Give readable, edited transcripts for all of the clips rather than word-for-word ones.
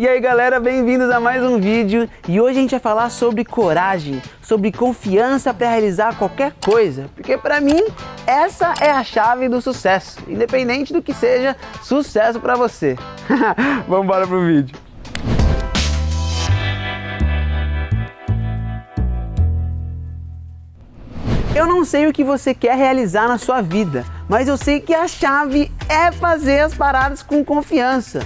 E aí galera, bem-vindos a mais um vídeo e hoje a gente vai falar sobre coragem, sobre confiança para realizar qualquer coisa, porque para mim essa é a chave do sucesso, independente do que seja sucesso para você. Vamos embora pro vídeo. Eu não sei o que você quer realizar na sua vida, mas eu sei que a chave é fazer as paradas com confiança.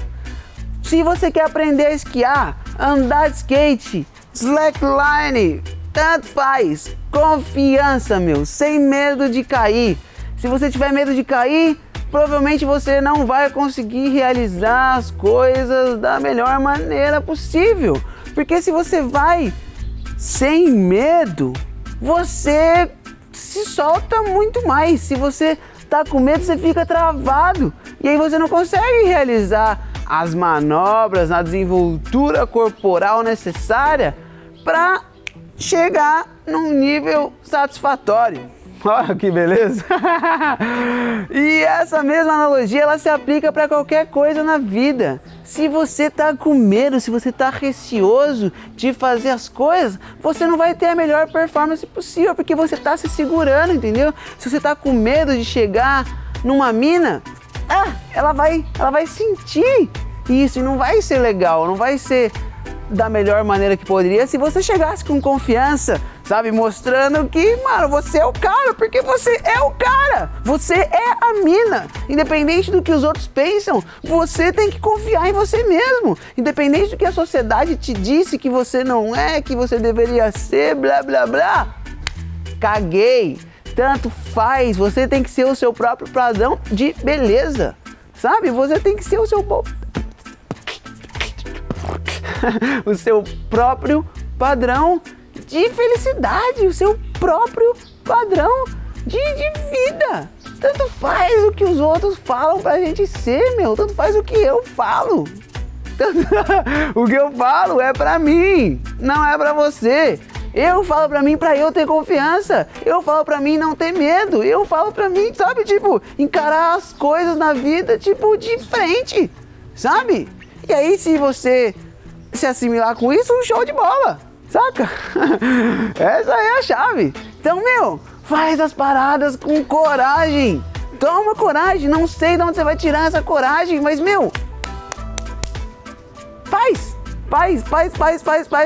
Se você quer aprender a esquiar, andar de skate, slackline, tanto faz. Confiança, meu, sem medo de cair. Se você tiver medo de cair, provavelmente você não vai conseguir realizar as coisas da melhor maneira possível. Porque se você vai sem medo, você se solta muito mais. Se você tá com medo, você fica travado. E aí você não consegue realizar as manobras, a desenvoltura corporal necessária para chegar num nível satisfatório. Olha que beleza! E essa mesma analogia ela se aplica para qualquer coisa na vida. Se você tá com medo, se você tá receoso de fazer as coisas, você não vai ter a melhor performance possível, porque você tá se segurando, entendeu? Se você tá com medo de chegar numa mina, ela vai sentir isso e não vai ser legal, não vai ser da melhor maneira que poderia se você chegasse com confiança, sabe? Mostrando que, mano, você é o cara, porque você é o cara, você é a mina. Independente do que os outros pensam, você tem que confiar em você mesmo. Independente do que a sociedade te disse que você não é, que você deveria ser, blá blá blá. Caguei. Tanto faz, você tem que ser o seu próprio padrão de beleza, sabe? Você tem que ser o seu próprio padrão de felicidade, o seu próprio padrão de vida. Tanto faz o que os outros falam pra gente ser, meu, tanto faz o que eu falo. O que eu falo é pra mim, não é pra você. Eu falo pra mim pra eu ter confiança, eu falo pra mim não ter medo, eu falo pra mim, sabe, tipo, encarar as coisas na vida, tipo, de frente, sabe? E aí se você se assimilar com isso, um show de bola, saca? Essa é a chave. Então, meu, faz as paradas com coragem, toma coragem, não sei de onde você vai tirar essa coragem, mas, meu, faz,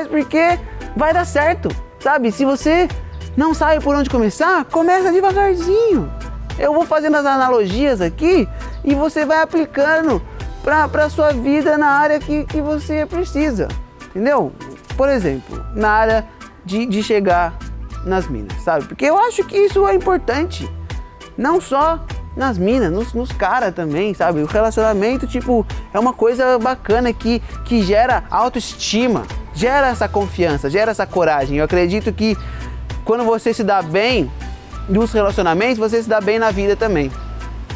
porque vai dar certo, sabe? Se você não sabe por onde começar, começa devagarzinho. Eu vou fazendo as analogias aqui e você vai aplicando para sua vida na área que você precisa, entendeu? Por exemplo, na área de chegar nas minas, sabe? Porque eu acho que isso é importante, não só nas minas, nos caras também, sabe? O relacionamento, tipo, é uma coisa bacana que gera autoestima, gera essa confiança, gera essa coragem. Eu acredito que quando você se dá bem nos relacionamentos, você se dá bem na vida também,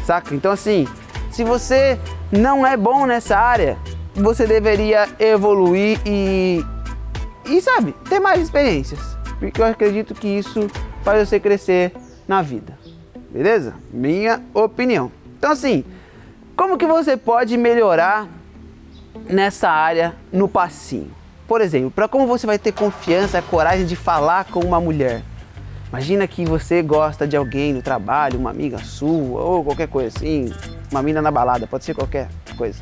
saca? Então assim, se você não é bom nessa área, você deveria evoluir e sabe, ter mais experiências, porque eu acredito que isso faz você crescer na vida. Beleza? Minha opinião. Então assim, como que você pode melhorar nessa área no passinho? Por exemplo, para como você vai ter confiança, coragem de falar com uma mulher. Imagina que você gosta de alguém no trabalho, uma amiga sua ou qualquer coisa assim, uma mina na balada, pode ser qualquer coisa.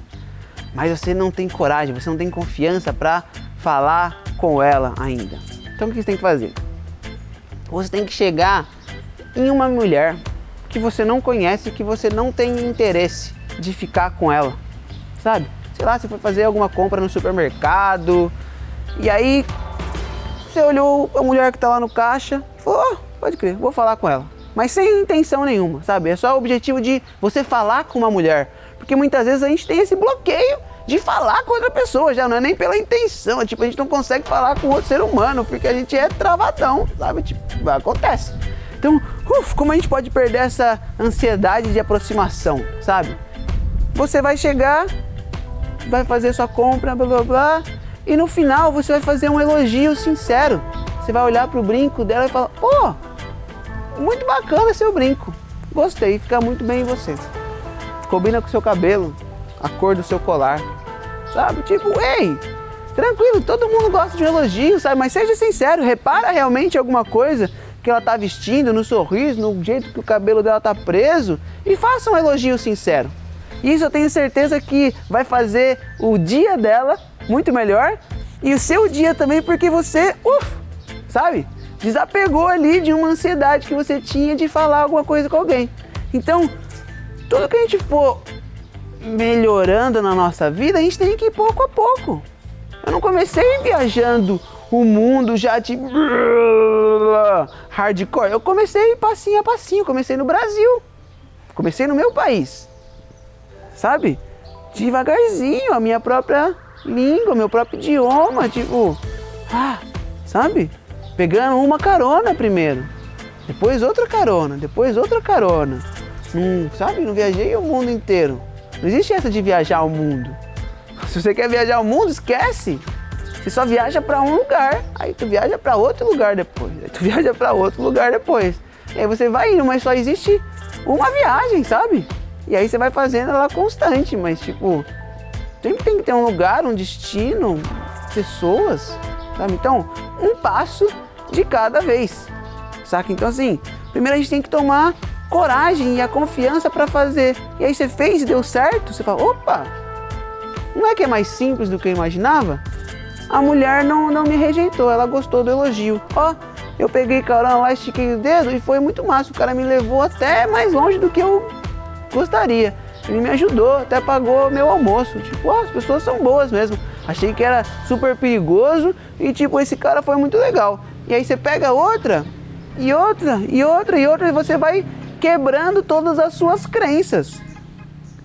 Mas você não tem coragem, você não tem confiança para falar com ela ainda. Então o que você tem que fazer? Você tem que chegar em uma mulher que você não conhece, que você não tem interesse de ficar com ela, sabe? Sei lá, você foi fazer alguma compra no supermercado e aí você olhou a mulher que tá lá no caixa e falou, pode crer, vou falar com ela. Mas sem intenção nenhuma, sabe? É só o objetivo de você falar com uma mulher. Porque muitas vezes a gente tem esse bloqueio de falar com outra pessoa, já não é nem pela intenção, é tipo, a gente não consegue falar com outro ser humano, porque a gente é travadão, sabe? Tipo, acontece. Então, como a gente pode perder essa ansiedade de aproximação, sabe? Você vai chegar, vai fazer sua compra, blá blá blá, e no final você vai fazer um elogio sincero. Você vai olhar pro brinco dela e falar, pô, muito bacana seu brinco, gostei, fica muito bem em você. Combina com o seu cabelo, a cor do seu colar, sabe? Tipo, ei, tranquilo, todo mundo gosta de um elogio, sabe? Mas seja sincero, repara realmente alguma coisa que ela tá vestindo, no sorriso, no jeito que o cabelo dela tá preso e faça um elogio sincero. Isso eu tenho certeza que vai fazer o dia dela muito melhor e o seu dia também, porque você, sabe? Desapegou ali de uma ansiedade que você tinha de falar alguma coisa com alguém. Então, tudo que a gente for melhorando na nossa vida, a gente tem que ir pouco a pouco. Eu não comecei viajando o mundo já tipo hardcore. Eu comecei passinho a passinho, comecei no Brasil. Comecei no meu país. Sabe? Devagarzinho, a minha própria língua, meu próprio idioma, tipo, sabe? Pegando uma carona primeiro, depois outra carona, depois outra carona. Sabe? Não viajei o mundo inteiro. Não existe essa de viajar o mundo. Se você quer viajar o mundo, esquece. Você só viaja para um lugar, aí tu viaja para outro lugar depois, aí tu viaja para outro lugar depois. E aí você vai indo, mas só existe uma viagem, sabe? E aí você vai fazendo ela constante, mas tipo, sempre tem que ter um lugar, um destino, pessoas, sabe? Então, um passo de cada vez, saca? Então assim, primeiro a gente tem que tomar coragem e a confiança para fazer. E aí você fez e deu certo, você fala, opa, não é que é mais simples do que eu imaginava? A mulher não me rejeitou, ela gostou do elogio. Eu peguei carona lá, estiquei o dedo e foi muito massa. O cara me levou até mais longe do que eu gostaria. Ele me ajudou, até pagou meu almoço. Tipo, as pessoas são boas mesmo. Achei que era super perigoso e tipo, esse cara foi muito legal. E aí você pega outra, e outra, e outra, e outra, e você vai quebrando todas as suas crenças.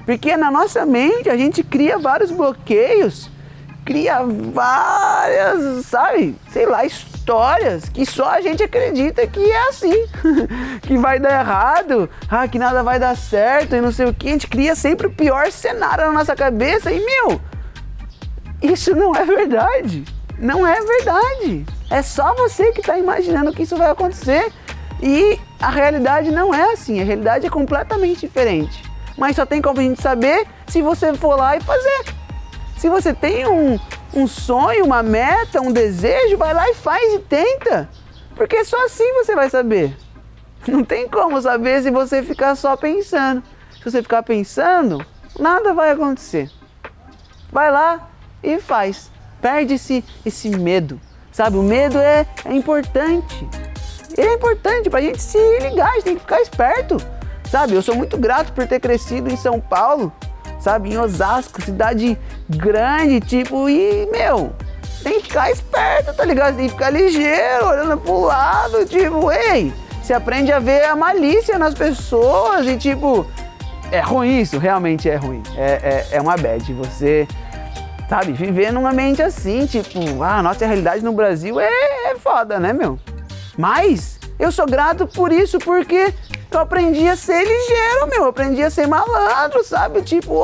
Porque na nossa mente a gente cria vários bloqueios, cria várias, sabe, sei lá, histórias que só a gente acredita que é assim, que vai dar errado, que nada vai dar certo e não sei o que. A gente cria sempre o pior cenário na nossa cabeça e, isso não é verdade. Não é verdade. É só você que está imaginando que isso vai acontecer e a realidade não é assim. A realidade é completamente diferente. Mas só tem como a gente saber se você for lá e fazer. Se você tem um sonho, uma meta, um desejo, vai lá e faz e tenta. Porque só assim você vai saber. Não tem como saber se você ficar só pensando. Se você ficar pensando, nada vai acontecer. Vai lá e faz. Perde-se esse medo. Sabe, o medo é importante. Ele é importante pra gente se ligar, a gente tem que ficar esperto. Sabe, eu sou muito grato por ter crescido em São Paulo, sabe, em Osasco, cidade grande, tipo, e, tem que ficar esperto, tá ligado? Tem que ficar ligeiro, olhando pro lado, tipo, ei, você aprende a ver a malícia nas pessoas e, tipo, é ruim isso, realmente é ruim, é uma bad, você, sabe, viver num ambiente assim, tipo, a nossa realidade no Brasil é foda, né, Mas eu sou grato por isso, porque eu aprendi a ser ligeiro, eu aprendi a ser malandro, sabe? Tipo,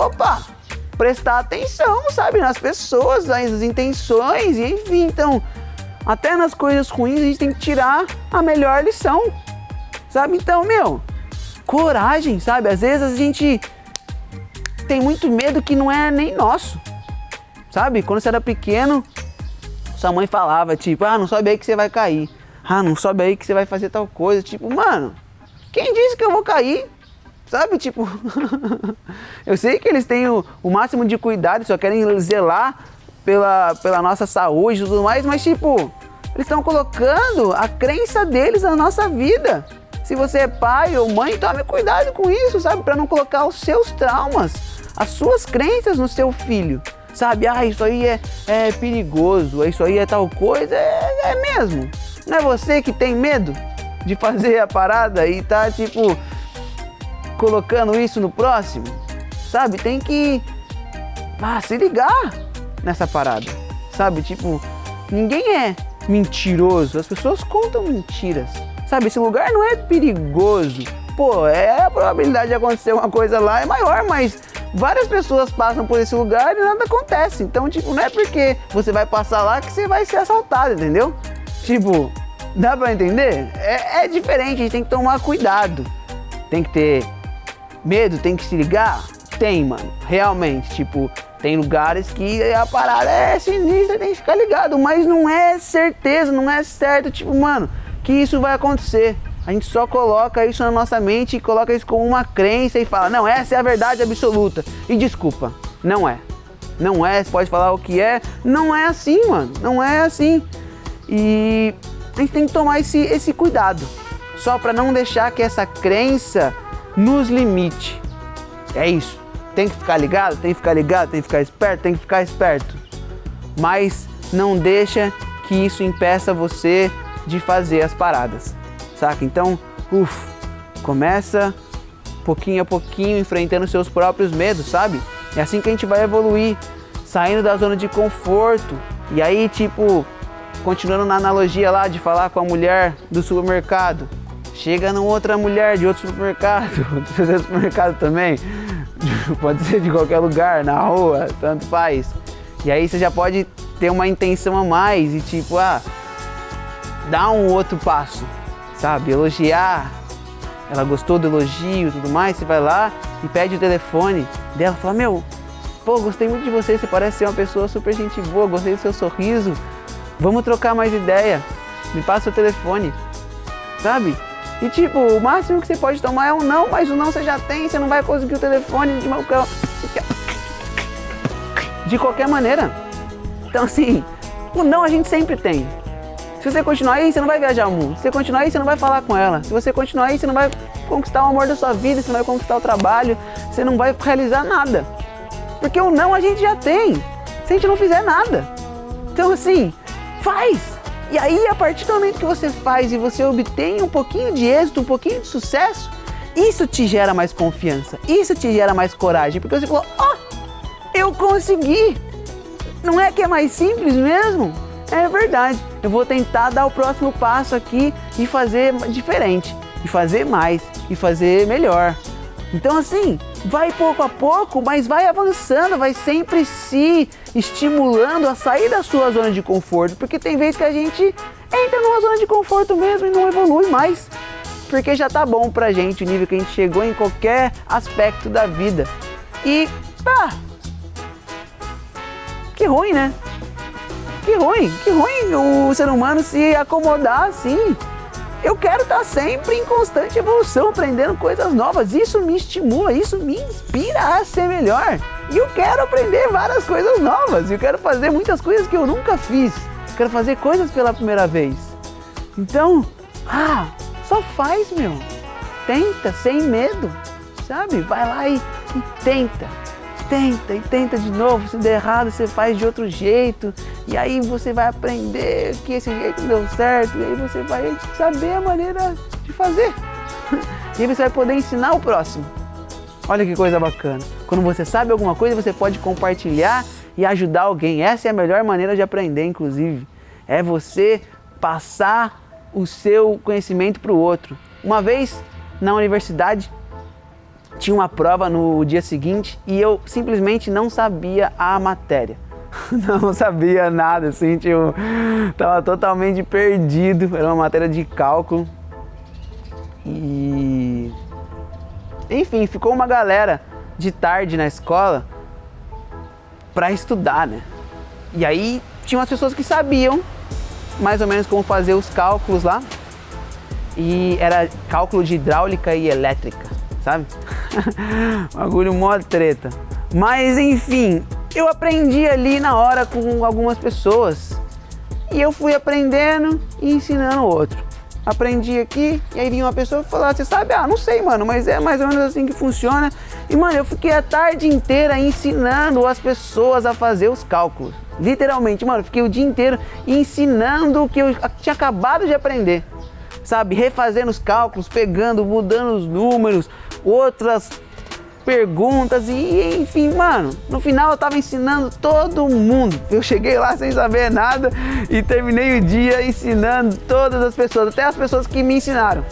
prestar atenção, sabe? Nas pessoas, nas intenções, e enfim, então, até nas coisas ruins a gente tem que tirar a melhor lição, sabe? Então, coragem, sabe? Às vezes a gente tem muito medo que não é nem nosso, sabe? Quando você era pequeno, sua mãe falava, tipo, não sobe aí que você vai cair. Não sobe aí que você vai fazer tal coisa. Tipo, quem disse que eu vou cair? Sabe, tipo, eu sei que eles têm o máximo de cuidado, só querem zelar pela nossa saúde e tudo mais, mas tipo, eles estão colocando a crença deles na nossa vida. Se você é pai ou mãe, tome cuidado com isso, sabe? Para não colocar os seus traumas, as suas crenças no seu filho. Sabe, isso aí é perigoso, isso aí é tal coisa, é mesmo. Não é você que tem medo de fazer a parada e tá, tipo, colocando isso no próximo? Sabe, tem que se ligar nessa parada, sabe? Tipo, ninguém é mentiroso, as pessoas contam mentiras, sabe? Esse lugar não é perigoso. A probabilidade de acontecer uma coisa lá é maior, mas várias pessoas passam por esse lugar e nada acontece. Então, tipo, não é porque você vai passar lá que você vai ser assaltado, entendeu? Tipo, dá pra entender? É diferente, a gente tem que tomar cuidado. Tem que ter medo, tem que se ligar? Tem, mano, realmente, tipo, Tem lugares que a parada é sinistra, tem que ficar ligado, mas não é certeza, não é certo, tipo, mano, que isso vai acontecer. A gente só coloca isso na nossa mente e coloca isso como uma crença e fala, não, essa é a verdade absoluta. E desculpa, não é. Não é, você pode falar o que é, não é assim, mano, não é assim. E a gente tem que tomar esse cuidado, só para não deixar que essa crença nos limite. É isso, tem que ficar ligado, tem que ficar ligado, tem que ficar esperto, tem que ficar esperto. Mas não deixa que isso impeça você de fazer as paradas, saca? Então, começa pouquinho a pouquinho, enfrentando seus próprios medos, sabe? É assim que a gente vai evoluir, saindo da zona de conforto. E aí, tipo, continuando na analogia lá de falar com a mulher do supermercado, chega numa outra mulher de outro supermercado, do supermercado também, pode ser de qualquer lugar, na rua, tanto faz. E aí você já pode ter uma intenção a mais e tipo, dar um outro passo, sabe? Elogiar, ela gostou do elogio e tudo mais, você vai lá e pede o telefone dela, fala, meu, pô, gostei muito de você, você parece ser uma pessoa super gente boa, gostei do seu sorriso, vamos trocar mais ideia, me passa o telefone, sabe? E tipo, o máximo que você pode tomar é um não, mas o não você já tem, você não vai conseguir o telefone de qualquer maneira. Então assim, o não a gente sempre tem. Se você continuar aí, você não vai viajar o mundo. Se você continuar aí, você não vai falar com ela. Se você continuar aí, você não vai conquistar o amor da sua vida, você não vai conquistar o trabalho, você não vai realizar nada. Porque o não a gente já tem, se a gente não fizer nada. Então assim, faz! E aí, a partir do momento que você faz e você obtém um pouquinho de êxito, um pouquinho de sucesso, isso te gera mais confiança, isso te gera mais coragem, porque você falou, eu consegui! Não é que é mais simples mesmo? É verdade, eu vou tentar dar o próximo passo aqui e fazer diferente, e fazer mais, e fazer melhor. Então assim, vai pouco a pouco, mas vai avançando, vai sempre se estimulando a sair da sua zona de conforto, porque tem vezes que a gente entra numa zona de conforto mesmo e não evolui mais, porque já tá bom pra gente o nível que a gente chegou em qualquer aspecto da vida. E que ruim, né? Que ruim o ser humano se acomodar assim. Eu quero estar sempre em constante evolução, aprendendo coisas novas. Isso me estimula, isso me inspira a ser melhor. E eu quero aprender várias coisas novas. Eu quero fazer muitas coisas que eu nunca fiz. Eu quero fazer coisas pela primeira vez. Então, só faz, meu. Tenta, sem medo, sabe? Vai lá e tenta. Tenta de novo, se der errado você faz de outro jeito e aí você vai aprender que esse jeito não deu certo e aí você vai saber a maneira de fazer e aí você vai poder ensinar o próximo. Olha que coisa bacana, quando você sabe alguma coisa você pode compartilhar e ajudar alguém. Essa é a melhor maneira de aprender, inclusive, é você passar o seu conhecimento para o outro. Uma vez na universidade tinha uma prova no dia seguinte e eu simplesmente não sabia a matéria. Não sabia nada, assim, tava totalmente perdido. Era uma matéria de cálculo. E enfim, ficou uma galera de tarde na escola para estudar, né? E aí tinha umas pessoas que sabiam mais ou menos como fazer os cálculos lá. E era cálculo de hidráulica e elétrica, sabe? Bagulho mó treta. Mas enfim, eu aprendi ali na hora com algumas pessoas. E eu fui aprendendo e ensinando o outro. Aprendi aqui, e aí vinha uma pessoa e falou, você sabe? Não sei, mano, mas é mais ou menos assim que funciona. E, mano, eu fiquei a tarde inteira ensinando as pessoas a fazer os cálculos. Literalmente, mano, eu fiquei o dia inteiro ensinando o que eu tinha acabado de aprender. Sabe, refazendo os cálculos, pegando, mudando os números, outras perguntas e enfim, mano, no final eu tava ensinando todo mundo. Eu cheguei lá sem saber nada e terminei o dia ensinando todas as pessoas, até as pessoas que me ensinaram.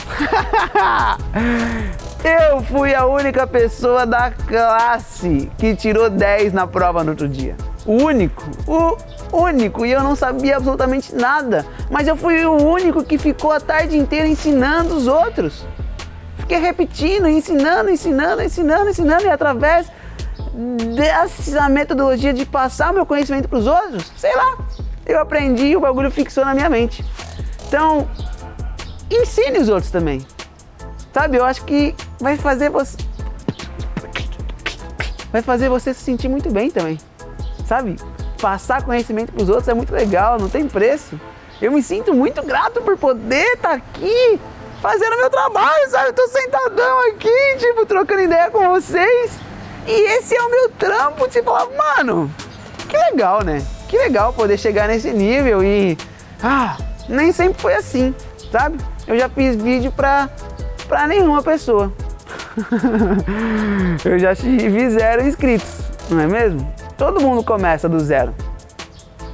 Eu fui a única pessoa da classe que tirou 10 na prova no outro dia. O único, e eu não sabia absolutamente nada, mas eu fui o único que ficou a tarde inteira ensinando os outros. Fiquei repetindo, ensinando, e através dessa metodologia de passar o meu conhecimento para os outros, sei lá, eu aprendi e o bagulho fixou na minha mente. Então, ensine os outros também, sabe? Eu acho que vai fazer você se sentir muito bem também, sabe? Passar conhecimento para os outros é muito legal, não tem preço. Eu me sinto muito grato por poder estar aqui fazendo meu trabalho, sabe? Eu tô sentadão aqui, tipo, trocando ideia com vocês. E esse é o meu trampo, de falar, mano, que legal, né? Que legal poder chegar nesse nível e... nem sempre foi assim, sabe? Eu já fiz vídeo pra nenhuma pessoa. Eu já tive 0 inscritos, não é mesmo? Todo mundo começa do 0.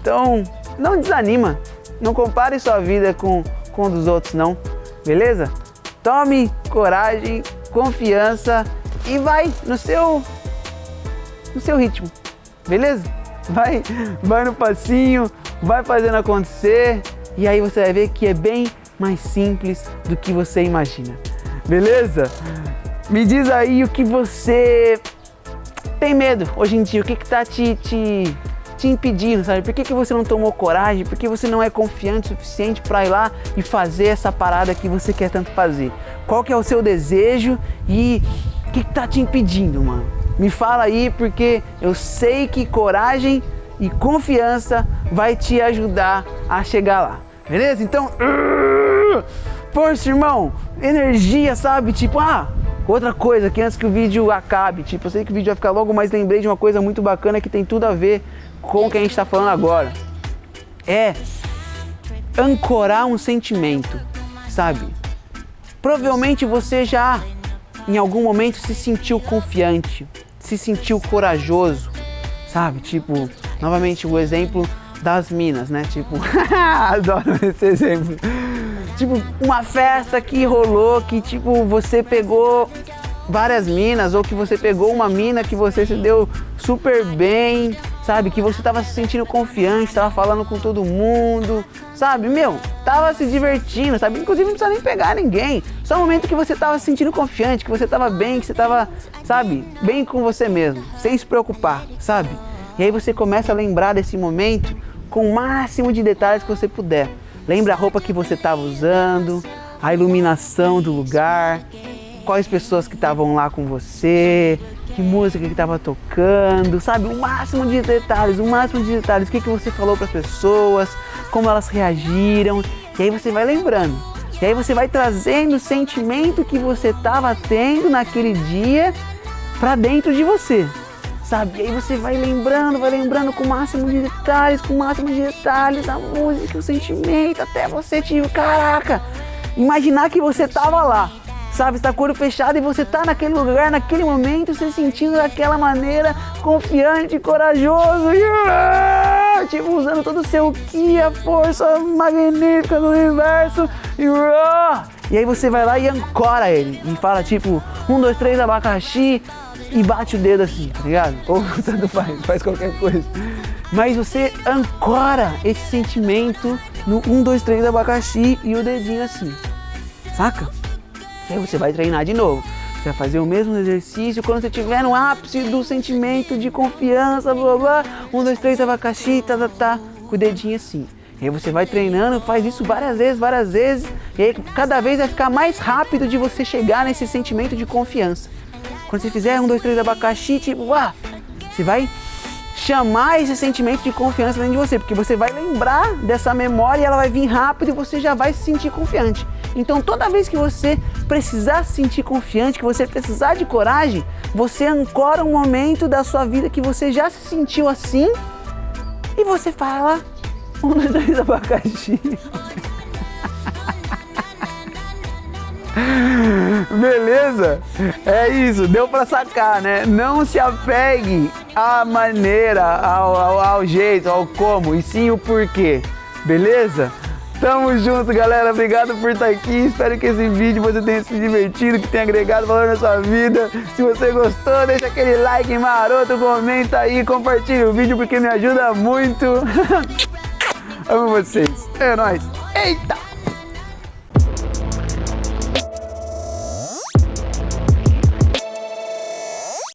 Então, não desanima. Não compare sua vida com dos outros, não. Beleza? Tome coragem, confiança e vai no seu ritmo. Beleza? Vai no passinho, vai fazendo acontecer. E aí você vai ver que é bem mais simples do que você imagina. Beleza? Me diz aí o que você tem medo hoje em dia, o que tá te impedindo, sabe? Por que você não tomou coragem? Por que você não é confiante o suficiente para ir lá e fazer essa parada que você quer tanto fazer? Qual que é o seu desejo e o que tá te impedindo, mano? Me fala aí, porque eu sei que coragem e confiança vai te ajudar a chegar lá. Beleza? Então, força, irmão, energia, sabe? Tipo, outra coisa que antes que o vídeo acabe, tipo, eu sei que o vídeo vai ficar logo, mas lembrei de uma coisa muito bacana que tem tudo a ver com o que a gente está falando agora. É ancorar um sentimento, sabe? Provavelmente você já, em algum momento, se sentiu confiante, se sentiu corajoso, sabe? Tipo, novamente o exemplo das minas, né? Tipo, adoro esse exemplo. Tipo, uma festa que rolou, que tipo, você pegou várias minas, ou que você pegou uma mina que você se deu super bem, sabe? Que você tava se sentindo confiante, tava falando com todo mundo, sabe? Tava se divertindo, sabe? Inclusive não precisa nem pegar ninguém. Só um momento que você tava se sentindo confiante, que você tava bem, que você tava, sabe? Bem com você mesmo, sem se preocupar, sabe? E aí você começa a lembrar desse momento com o máximo de detalhes que você puder. Lembra a roupa que você estava usando, a iluminação do lugar, quais pessoas que estavam lá com você, que música que estava tocando, sabe? O máximo de detalhes, o que você falou para as pessoas, como elas reagiram. E aí você vai lembrando. E aí você vai trazendo o sentimento que você estava tendo naquele dia para dentro de você. Sabe? E aí você vai lembrando com o máximo de detalhes, a música, o sentimento, até você, tipo, caraca, imaginar que você tava lá, sabe? Você tá com o olho fechado e você tá naquele lugar, naquele momento, se sentindo daquela maneira, confiante, corajoso, tipo, usando todo o seu ki, a força magnífica do universo, e aí você vai lá e ancora ele, e fala tipo, 1, 2, 3, abacaxi, e bate o dedo assim, tá ligado? Ou tanto faz qualquer coisa. Mas você ancora esse sentimento no 1, 2, 3 abacaxi e o dedinho assim, saca? E aí você vai treinar de novo. Você vai fazer o mesmo exercício quando você estiver no ápice do sentimento de confiança, blá blá, 1, 2, 3 abacaxi, com o dedinho assim. E aí você vai treinando, faz isso várias vezes, e aí cada vez vai ficar mais rápido de você chegar nesse sentimento de confiança. Quando você fizer 1, 2, 3 abacaxi, tipo, você vai chamar esse sentimento de confiança dentro de você, porque você vai lembrar dessa memória e ela vai vir rápido e você já vai se sentir confiante. Então toda vez que você precisar se sentir confiante, que você precisar de coragem, você ancora um momento da sua vida que você já se sentiu assim e você fala 1, 2, 3 abacaxi. Beleza? É isso, deu pra sacar, né? Não se apegue à maneira, ao jeito, ao como, e sim o porquê. Beleza? Tamo junto, galera. Obrigado por estar aqui. Espero que esse vídeo você tenha se divertido, que tenha agregado valor na sua vida. Se você gostou, deixa aquele like maroto, comenta aí, compartilha o vídeo porque me ajuda muito. Amo vocês. É nóis. Eita!